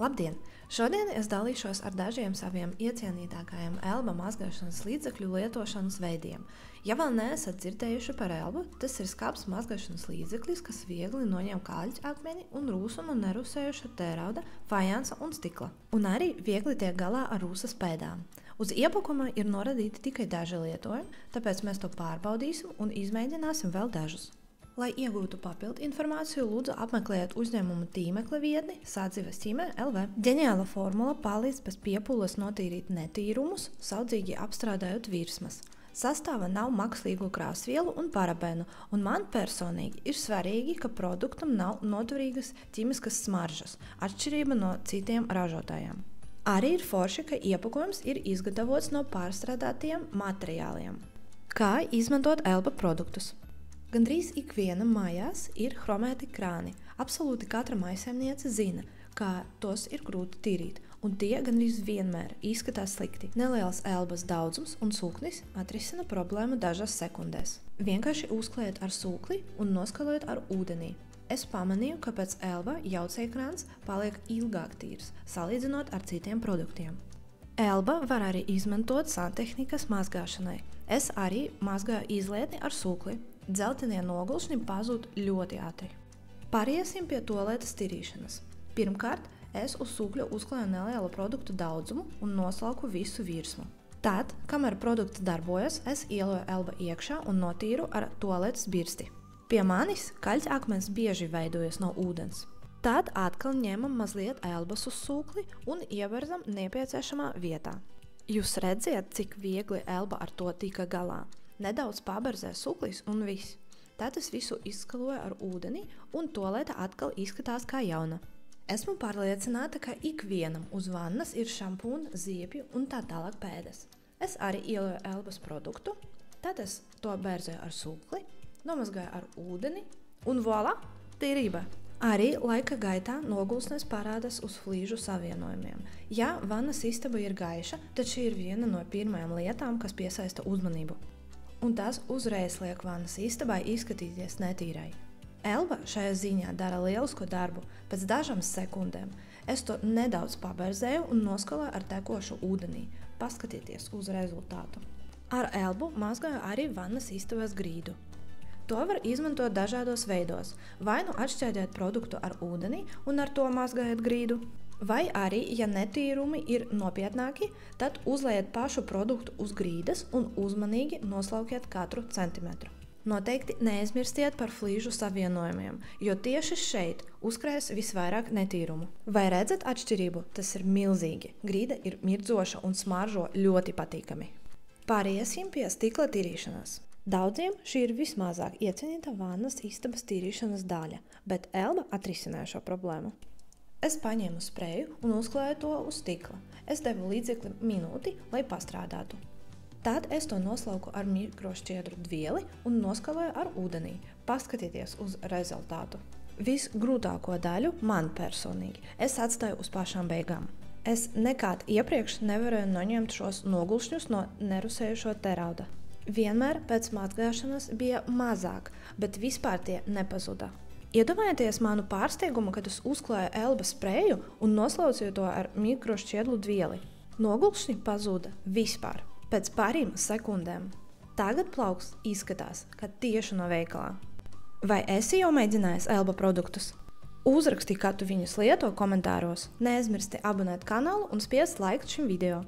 Labdien! Šodien es dalīšos ar dažiem saviem iecienītākajiem elba mazgāšanas līdzekļu lietošanas veidiem. Ja vēl neesat dzirdējuši par elbu, tas ir skābs mazgāšanas līdzeklis, kas viegli noņem kaļķakmeni un rūsumu nerūsējuša tērauda, fajansa un stikla. Un arī viegli tiek galā ar rūsas pēdām. Uz iepakuma ir norādīti tikai daži lietojumi, tāpēc mēs to pārbaudīsim un izmēģināsim vēl dažus. Lai iegūtu papildu informāciju, lūdzu apmeklējiet uzņēmuma tīmekļa vietni Sadzīves LV. Ģeniāla formula palīdz bez piepūles notīrīt netīrumus, saudzīgi apstrādājot virsmas. Sastāvā nav mākslīgo krāsvielu un parabēnu, un man personīgi ir svarīgi, ka produktam nav noturīgas ķīmiskas smaržas, atšķirība no citiem ražotājiem. Arī ir forši, ka iepakojums ir izgatavots no pārstrādātiem materiāliem. Kā izmantot elba produktus? Gandrīz ikvienam mājās ir hromēti krāni. Absolūti katra mājsaimniece zina, ka tos ir grūti tīrīt, un tie gandrīz vienmēr izskatās slikti. Neliels elbas daudzums un sūknis atrisina problēmu dažās sekundēs. Vienkārši uzklējiet ar sūkli un noskalojiet ar ūdenī. Es pamanīju, ka pēc elba jaucējkrāns paliek ilgāk tīrs, salīdzinot ar citiem produktiem. Elba var arī izmantot santehnikas mazgāšanai. Es arī mazgāju izlietni ar sūkli. Dzeltenie nogulšņi pazūd ļoti ātri. Pāriesim pie tualetes tīrīšanas. Pirmkārt, es uz sūkļa uzklāju nelielu produktu daudzumu un noslauku visu virsmu. Tad, kamēr produkts darbojas, es ieloju elba iekšā un notīru ar tualetes birsti. Pie manis kaļķakmens bieži veidojas no ūdens. Tad atkal ņemam mazliet elbas uz sūkli un ievirzam nepieciešamā vietā. Jūs redziet, cik viegli elba ar to tika galā. Nedaudz paberzē sūklis un viss. Tad es visu izskaloju ar ūdeni un tualete atkal izskatās kā jauna. Esmu pārliecināta, ka ikvienam uz vannas ir šampūna, ziepju un tā tālāk pēdas. Es arī ieloju elbas produktu, tad es to berzēju ar sūkli, nomazgāju ar ūdeni un voilà, tīrība! Arī laika gaitā nogulsnes parādās uz flīžu savienojumiem. Ja vannas istaba ir gaiša, tad šī ir viena no pirmajām lietām, kas piesaista uzmanību. Un tas uzreiz liek vannas istabai izskatīties netīrai. Elba šajā ziņā dara lielisku darbu. Pēc dažām sekundēm es to nedaudz paberzēju un noskaloju ar tekošu ūdenī. Paskatieties uz rezultātu. Ar elbu mazgāju arī vannas istabas grīdu. To var izmantot dažādos veidos. Vai nu atšķēdēt produktu ar ūdeni un ar to mazgājot grīdu, vai arī, ja netīrumi ir nopietnāki, tad uzliejiet pašu produktu uz grīdas un uzmanīgi noslaukiet katru centimetru. Noteikti neaizmirstiet par flīžu savienojumiem, jo tieši šeit uzkrājas visvairāk netīrumu. Vai redzat atšķirību? Tas ir milzīgi. Grīda ir mirdzoša un smaržo ļoti patīkami. Pāriesim pie stikla tīrīšanas. Daudziem šī ir vismazāk iecienīta vannas istabas tīrīšanas daļa, bet elba atrisināja šo problēmu. Es paņēmu spreju un uzklāju to uz stikla. Es devu līdzekli minūti, lai pastrādātu. Tad es to noslauku ar mikrošķiedru dvieli un noskaloju ar ūdenī. Paskatieties uz rezultātu. Visgrūtāko daļu man personīgi es atstāju uz pašām beigām. Es nekād iepriekš nevarēju noņemt šos nogulšņus no nerūsējušo tērauda. Vienmēr pēc mazgāšanas bija mazāk, bet vispār tie nepazuda. Iedomājieties manu pārsteigumu, kad es uzklāju elba spreju un noslaucīju to ar mikrošķiedru dvieli. Nogulšņi pazuda vispār, pēc pārīm sekundēm. Tagad plauks izskatās, kā tieši no veikalā. Vai esi jau mēģinājis elba produktus? Uzraksti, kā tu viņus lieto komentāros. Neaizmirsti abonēt kanālu un spiest laiku šim video.